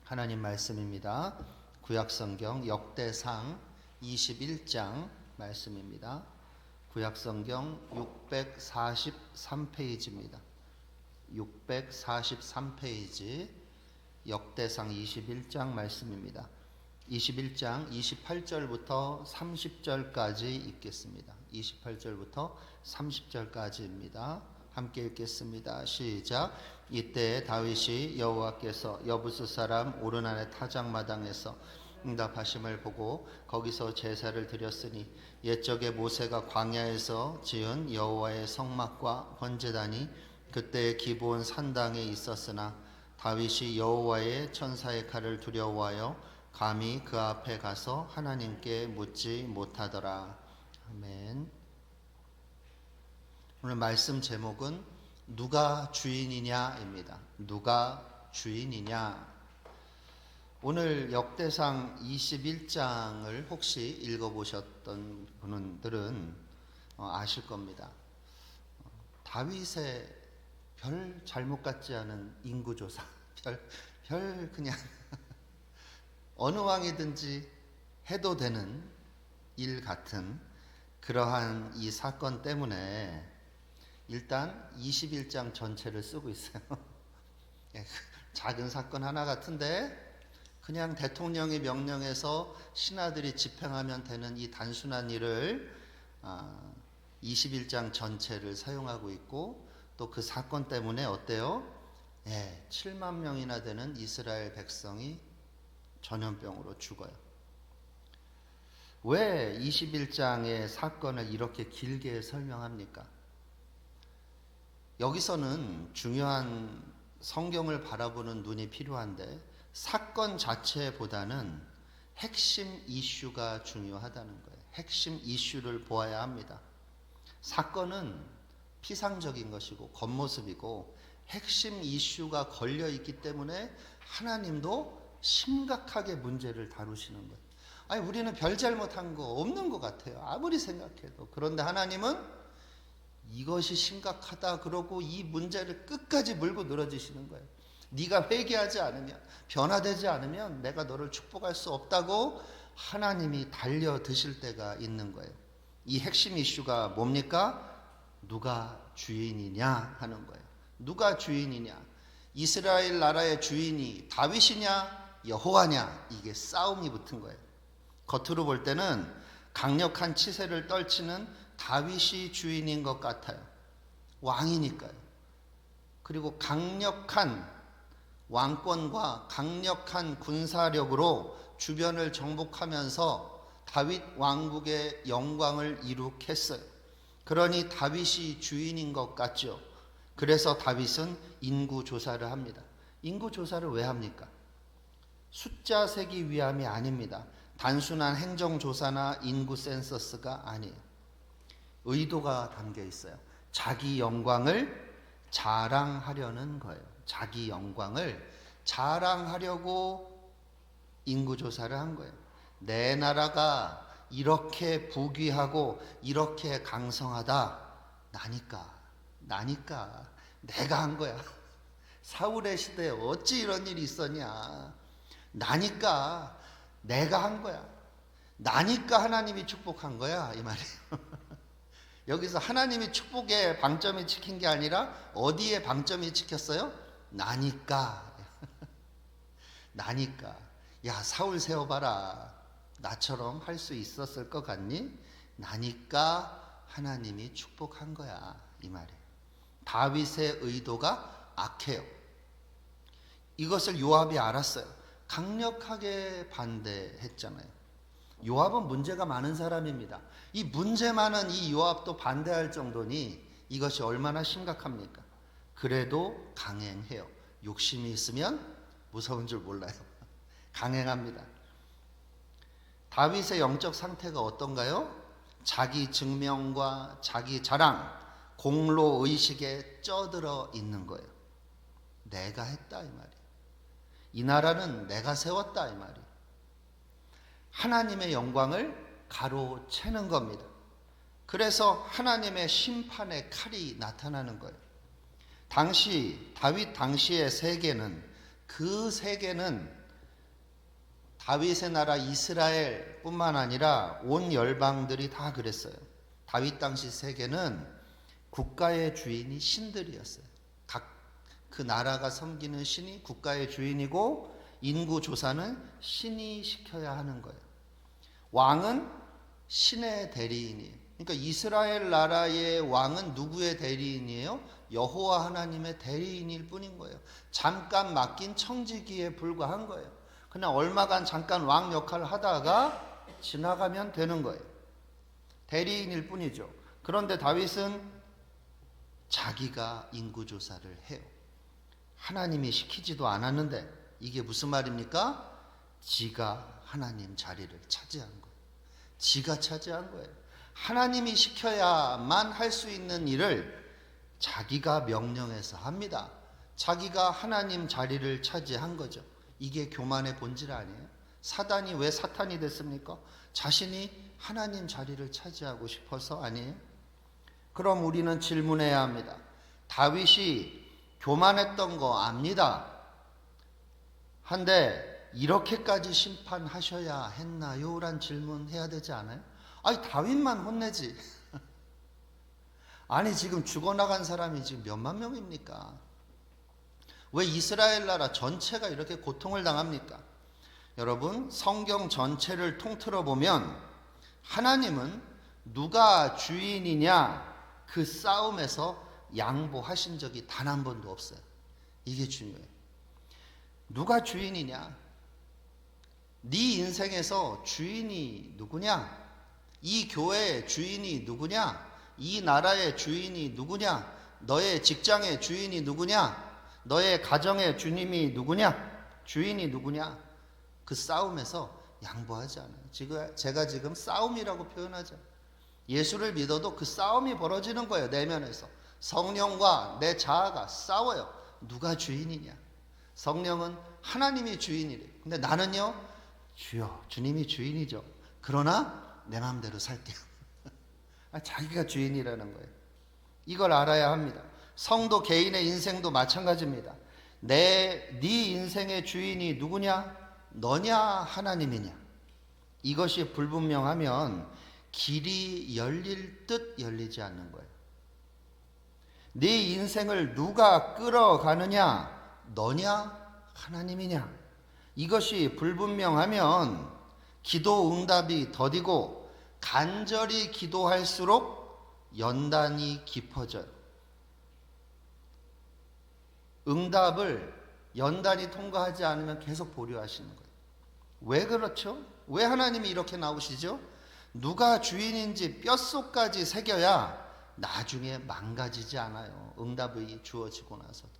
하나님 말씀입니다. 구약성경 역대상 21장 말씀입니다. 구약성경 643페이지입니다. 643페이지 역대상 21장 말씀입니다. 21장 28절부터 30절까지 읽겠습니다. 28절부터 30절까지입니다. 함께 읽겠습니다. 시작. 이때 다윗이 여호와께서 여부스 사람 오르난의 타작마당에서 응답하심을 보고 거기서 제사를 드렸으니 옛적에 모세가 광야에서 지은 여호와의 성막과 번제단이 그때의 기브온 산당에 있었으나 다윗이 여호와의 천사의 칼을 두려워하여 감히 그 앞에 가서 하나님께 묻지 못하더라. 아멘. 오늘 말씀 제목은 누가 주인이냐입니다. 누가 주인이냐. 오늘 역대상 21장을 혹시 읽어보셨던 분들은 아실 겁니다. 다윗의 별 잘못 같지 않은 인구조사, 별 그냥 어느 왕이든지 해도 되는 일 같은 그러한 이 사건 때문에 일단 21장 전체를 쓰고 있어요. 작은 사건 하나 같은데 그냥 대통령이 명령해서 신하들이 집행하면 되는 이 단순한 일을 21장 전체를 사용하고 있고 또 그 사건 때문에 어때요? 7만 명이나 되는 이스라엘 백성이 전염병으로 죽어요. 왜 21장의 사건을 이렇게 길게 설명합니까? 여기서는 중요한 성경을 바라보는 눈이 필요한데 사건 자체보다는 핵심 이슈가 중요하다는 거예요. 핵심 이슈를 보아야 합니다. 사건은 피상적인 것이고 겉모습이고 핵심 이슈가 걸려 있기 때문에 하나님도 심각하게 문제를 다루시는 거예요. 아니 우리는 별 잘못한 거 없는 것 같아요. 아무리 생각해도. 그런데 하나님은 이것이 심각하다 그러고 이 문제를 끝까지 물고 늘어지시는 거예요. 네가 회개하지 않으면, 변화되지 않으면 내가 너를 축복할 수 없다고 하나님이 달려드실 때가 있는 거예요. 이 핵심 이슈가 뭡니까? 누가 주인이냐 하는 거예요. 누가 주인이냐? 이스라엘 나라의 주인이 다윗이냐 여호와냐, 이게 싸움이 붙은 거예요. 겉으로 볼 때는 강력한 치세를 떨치는 다윗이 주인인 것 같아요. 왕이니까요. 그리고 강력한 왕권과 강력한 군사력으로 주변을 정복하면서 다윗 왕국의 영광을 이룩했어요. 그러니 다윗이 주인인 것 같죠. 그래서 다윗은 인구 조사를 합니다. 인구 조사를 왜 합니까? 숫자 세기 위함이 아닙니다. 단순한 행정조사나 인구 센서스가 아니에요. 의도가 담겨 있어요. 자기 영광을 자랑하려는 거예요. 자기 영광을 자랑하려고 인구조사를 한 거예요. 내 나라가 이렇게 부귀하고 이렇게 강성하다. 나니까 내가 한 거야. 사울의 시대에 어찌 이런 일이 있었냐. 나니까 내가 한 거야. 나니까 하나님이 축복한 거야, 이 말이에요. 여기서 하나님이 축복에 방점이 찍힌 게 아니라 어디에 방점이 찍혔어요? 나니까. 나니까. 야, 사울 세워봐라. 나처럼 할 수 있었을 것 같니? 나니까 하나님이 축복한 거야, 이 말이에요. 다윗의 의도가 악해요. 이것을 요압이 알았어요. 강력하게 반대했잖아요. 요압은 문제가 많은 사람입니다. 이 문제 많은 이 요압도 반대할 정도니 이것이 얼마나 심각합니까? 그래도 강행해요. 욕심이 있으면 무서운 줄 몰라요. 강행합니다. 다윗의 영적 상태가 어떤가요? 자기 증명과 자기 자랑, 공로 의식에 쩌들어 있는 거예요. 내가 했다 이 말이에요. 이 나라는 내가 세웠다 이 말이에요. 하나님의 영광을 가로채는 겁니다. 그래서 하나님의 심판의 칼이 나타나는 거예요. 다윗 당시의 세계는 그 세계는 다윗의 나라 이스라엘뿐만 아니라 온 열방들이 다 그랬어요. 다윗 당시 세계는 국가의 주인이 신들이었어요. 각 그 나라가 섬기는 신이 국가의 주인이고 인구 조사는 신이 시켜야 하는 거예요. 왕은 신의 대리인이에요. 그러니까 이스라엘 나라의 왕은 누구의 대리인이에요? 여호와 하나님의 대리인일 뿐인 거예요. 잠깐 맡긴 청지기에 불과한 거예요. 그냥 얼마간 잠깐 왕 역할을 하다가 지나가면 되는 거예요. 대리인일 뿐이죠. 그런데 다윗은 자기가 인구조사를 해요. 하나님이 시키지도 않았는데 이게 무슨 말입니까? 지가 하나님 자리를 차지한 거예요. 지가 차지한 거예요. 하나님이 시켜야만 할 수 있는 일을 자기가 명령해서 합니다. 자기가 하나님 자리를 차지한 거죠. 이게 교만의 본질 아니에요? 사단이 왜 사탄이 됐습니까? 자신이 하나님 자리를 차지하고 싶어서 아니에요? 그럼 우리는 질문해야 합니다. 다윗이 교만했던 거 압니다. 한데 이렇게까지 심판하셔야 했나요? 란 질문 해야 되지 않아요? 아니 다윗만 혼내지. 아니 지금 죽어나간 사람이 지금 몇만 명입니까? 왜 이스라엘 나라 전체가 이렇게 고통을 당합니까? 여러분 성경 전체를 통틀어 보면 하나님은 누가 주인이냐 그 싸움에서 양보하신 적이 단 한 번도 없어요. 이게 중요해요. 누가 주인이냐? 네 인생에서 주인이 누구냐? 이 교회의 주인이 누구냐? 이 나라의 주인이 누구냐? 너의 직장의 주인이 누구냐? 너의 가정의 주님이 누구냐? 주인이 누구냐? 그 싸움에서 양보하지 않아요. 제가 지금 싸움이라고 표현하죠. 예수를 믿어도 그 싸움이 벌어지는 거예요. 내면에서 성령과 내 자아가 싸워요. 누가 주인이냐? 성령은 하나님이 주인이래. 근데 나는요, 주여, 주님이 주인이죠. 그러나 내 마음대로 살게요. 자기가 주인이라는 거예요. 이걸 알아야 합니다. 성도 개인의 인생도 마찬가지입니다. 네 인생의 주인이 누구냐? 너냐 하나님이냐? 이것이 불분명하면 길이 열릴 듯 열리지 않는 거예요. 네 인생을 누가 끌어가느냐? 너냐 하나님이냐? 이것이 불분명하면 기도 응답이 더디고 간절히 기도할수록 연단이 깊어져요. 응답을 연단이 통과하지 않으면 계속 보류하시는 거예요. 왜 그렇죠? 왜 하나님이 이렇게 나오시죠? 누가 주인인지 뼛속까지 새겨야 나중에 망가지지 않아요. 응답이 주어지고 나서도.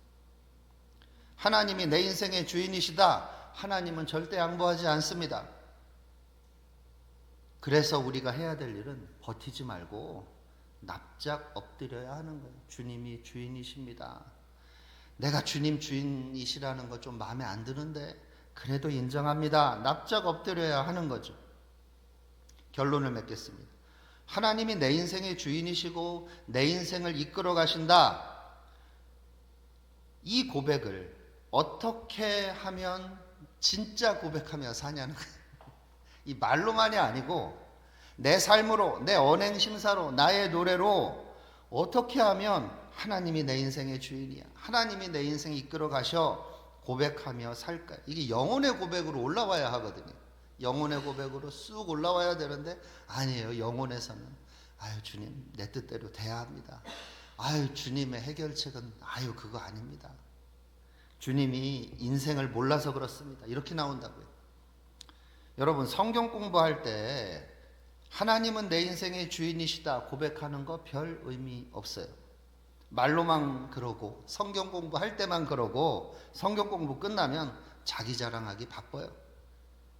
하나님이 내 인생의 주인이시다. 하나님은 절대 양보하지 않습니다. 그래서 우리가 해야 될 일은 버티지 말고 납작 엎드려야 하는 거예요. 주님이 주인이십니다. 내가 주님 주인이시라는 거 좀 마음에 안 드는데 그래도 인정합니다. 납작 엎드려야 하는 거죠. 결론을 맺겠습니다. 하나님이 내 인생의 주인이시고 내 인생을 이끌어 가신다. 이 고백을 어떻게 하면 진짜 고백하며 사냐는 거예요. 이 말로만이 아니고 내 삶으로, 내 언행심사로, 나의 노래로 어떻게 하면 하나님이 내 인생의 주인이야, 하나님이 내 인생 이끌어 가셔 고백하며 살까요? 이게 영혼의 고백으로 올라와야 하거든요. 영혼의 고백으로 쑥 올라와야 되는데 아니에요. 영혼에서는 아유 주님 내 뜻대로 돼야 합니다. 아유 주님의 해결책은 아유 그거 아닙니다. 주님이 인생을 몰라서 그렇습니다. 이렇게 나온다고요. 여러분 성경 공부할 때 하나님은 내 인생의 주인이시다 고백하는 거 별 의미 없어요. 말로만 그러고 성경 공부할 때만 그러고 성경 공부 끝나면 자기 자랑하기 바빠요.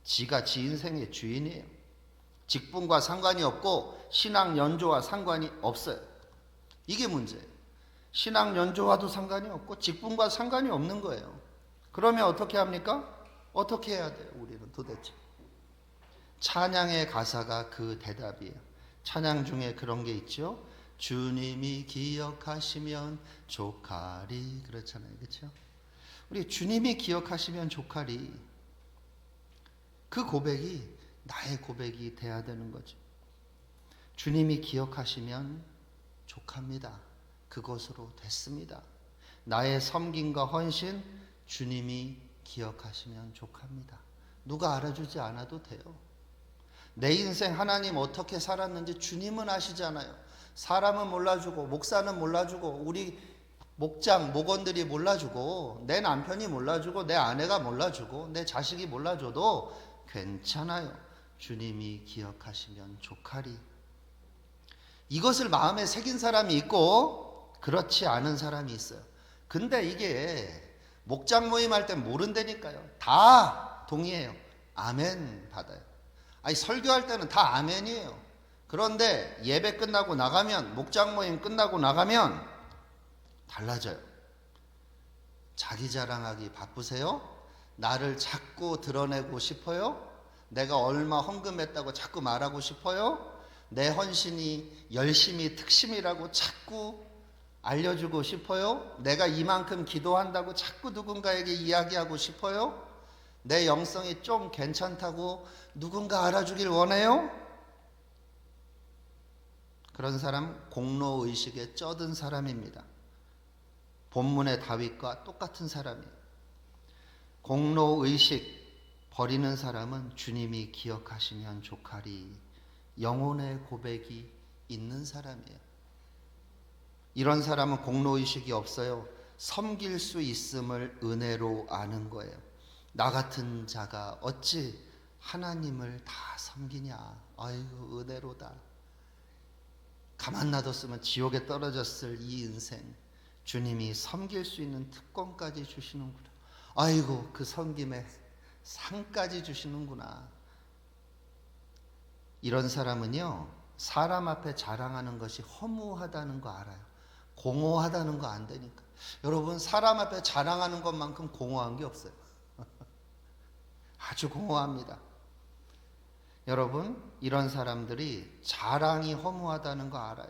지가 지 인생의 주인이에요. 직분과 상관이 없고 신앙 연조와 상관이 없어요. 이게 문제예요. 신앙 연조와도 상관이 없고 직분과 상관이 없는 거예요. 그러면 어떻게 합니까? 어떻게 해야 돼요? 우리는 도대체. 찬양의 가사가 그 대답이에요. 찬양 중에 그런 게 있죠. 주님이 기억하시면 좋가리, 그렇잖아요. 그렇죠? 우리 주님이 기억하시면 좋가리. 그 고백이 나의 고백이 돼야 되는 거죠. 주님이 기억하시면 족합니다. 그것으로 됐습니다. 나의 섬김과 헌신 주님이 기억하시면 족합니다. 누가 알아주지 않아도 돼요. 내 인생 하나님 어떻게 살았는지 주님은 아시잖아요. 사람은 몰라주고 목사는 몰라주고 우리 목장 목원들이 몰라주고 내 남편이 몰라주고 내 아내가 몰라주고 내 자식이 몰라줘도 괜찮아요. 주님이 기억하시면 족하리. 이것을 마음에 새긴 사람이 있고 그렇지 않은 사람이 있어요. 근데 이게 목장 모임할 땐 모른다니까요. 다 동의해요. 아멘 받아요. 아니 설교할 때는 다 아멘이에요. 그런데 예배 끝나고 나가면 목장 모임 끝나고 나가면 달라져요. 자기 자랑하기 바쁘세요? 나를 자꾸 드러내고 싶어요? 내가 얼마 헌금했다고 자꾸 말하고 싶어요? 내 헌신이 열심히 특심이라고 자꾸 알려주고 싶어요? 내가 이만큼 기도한다고 자꾸 누군가에게 이야기하고 싶어요? 내 영성이 좀 괜찮다고 누군가 알아주길 원해요? 그런 사람 공로의식에 쩌든 사람입니다. 본문의 다윗과 똑같은 사람이에요. 공로의식 버리는 사람은 주님이 기억하시면 족하리. 영혼의 고백이 있는 사람이에요. 이런 사람은 공로의식이 없어요. 섬길 수 있음을 은혜로 아는 거예요. 나 같은 자가 어찌 하나님을 다 섬기냐. 아이고 은혜로다. 가만 놔뒀으면 지옥에 떨어졌을 이 인생 주님이 섬길 수 있는 특권까지 주시는구나. 아이고 그 섬김에 상까지 주시는구나. 이런 사람은요 사람 앞에 자랑하는 것이 허무하다는 거 알아요. 공허하다는 거 안 되니까. 여러분 사람 앞에 자랑하는 것만큼 공허한 게 없어요. 아주 공허합니다. 여러분 이런 사람들이 자랑이 허무하다는 거 알아요.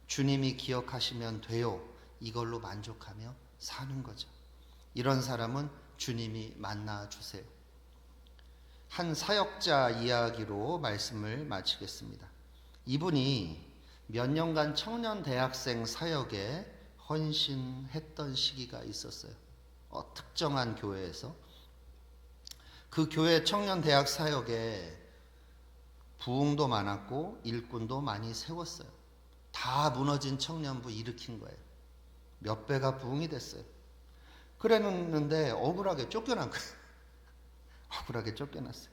주님이 기억하시면 돼요. 이걸로 만족하며 사는 거죠. 이런 사람은 주님이 만나주세요. 한 사역자 이야기로 말씀을 마치겠습니다. 이분이 몇 년간 청년 대학생 사역에 헌신했던 시기가 있었어요. 특정한 교회에서. 그 교회 청년 대학 사역에 부흥도 많았고 일꾼도 많이 세웠어요. 다 무너진 청년부 일으킨 거예요. 몇 배가 부흥이 됐어요. 그랬는데 억울하게 쫓겨난 거예요. 억울하게 쫓겨났어요.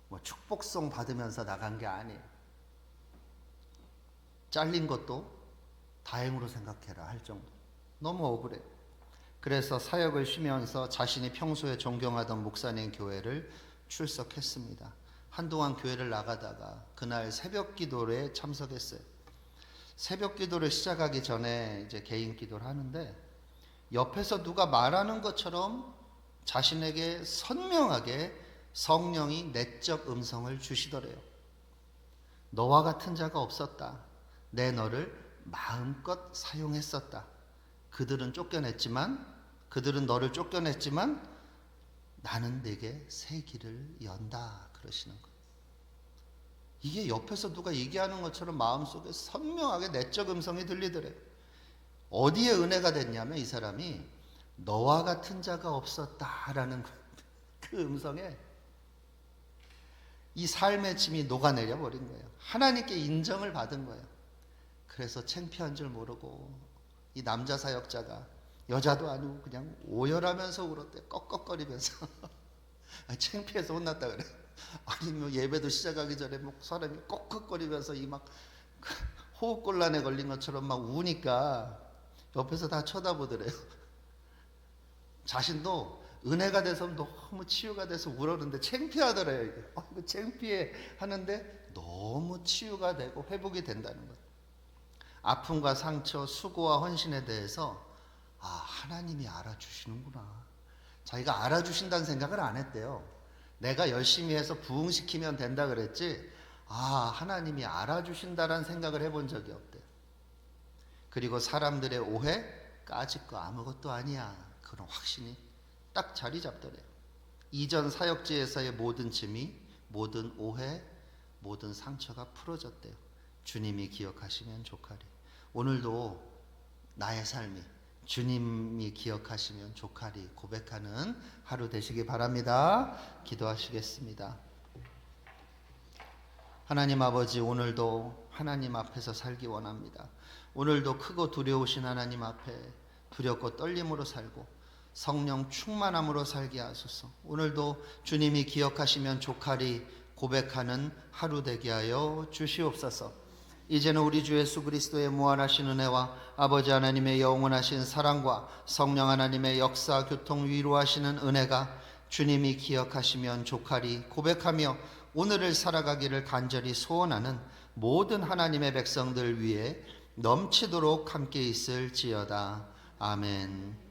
뭐 축복송 받으면서 나간 게 아니에요. 잘린 것도 다행으로 생각해라 할 정도. 너무 억울해요. 그래서 사역을 쉬면서 자신이 평소에 존경하던 목사님 교회를 출석했습니다. 한동안 교회를 나가다가 그날 새벽 기도에 참석했어요. 새벽 기도를 시작하기 전에 이제 개인 기도를 하는데 옆에서 누가 말하는 것처럼 자신에게 선명하게 성령이 내적 음성을 주시더래요. 너와 같은 자가 없었다. 내 너를 마음껏 사용했었다. 그들은 너를 쫓겨냈지만 나는 내게 새 길을 연다. 그러시는 거예요. 이게 옆에서 누가 얘기하는 것처럼 마음속에 선명하게 내적 음성이 들리더래요. 어디에 은혜가 됐냐면 이 사람이 너와 같은 자가 없었다라는 그 음성에 이 삶의 짐이 녹아내려 버린 거예요. 하나님께 인정을 받은 거예요. 그래서 창피한 줄 모르고 이 남자 사역자가 여자도 아니고 그냥 오열하면서 울었대. 꺽꺽거리면서. 창피해서 혼났다 그래. 아니 뭐 예배도 시작하기 전에 뭐 사람이 꺽꺽거리면서 이 막 호흡곤란에 걸린 것처럼 막 우니까 옆에서 다 쳐다보더래요. 자신도 은혜가 돼서 너무 치유가 돼서 울었는데 창피하더래요. 이게. 이거 창피해 하는데 너무 치유가 되고 회복이 된다는 거예요. 아픔과 상처, 수고와 헌신에 대해서 하나님이 알아주시는구나. 자기가 알아주신다는 생각을 안 했대요. 내가 열심히 해서 부흥시키면 된다 그랬지 하나님이 알아주신다라는 생각을 해본 적이 없대요. 그리고 사람들의 오해 까짓 거 아무것도 아니야. 그런 확신이 딱 자리 잡더래요. 이전 사역지에서의 모든 짐이, 모든 오해, 모든 상처가 풀어졌대요. 주님이 기억하시면 조카리. 오늘도 나의 삶이 주님이 기억하시면 조카리 고백하는 하루 되시기 바랍니다. 기도하시겠습니다. 하나님 아버지, 오늘도 하나님 앞에서 살기 원합니다. 오늘도 크고 두려우신 하나님 앞에 두렵고 떨림으로 살고 성령 충만함으로 살게 하소서. 오늘도 주님이 기억하시면 조카리 고백하는 하루 되게 하여 주시옵소서. 이제는 우리 주 예수 그리스도의 무한하신 은혜와 아버지 하나님의 영원하신 사랑과 성령 하나님의 역사 교통 위로하시는 은혜가 주님이 기억하시면 조카리 고백하며 오늘을 살아가기를 간절히 소원하는 모든 하나님의 백성들 위해 넘치도록 함께 있을지어다. 아멘.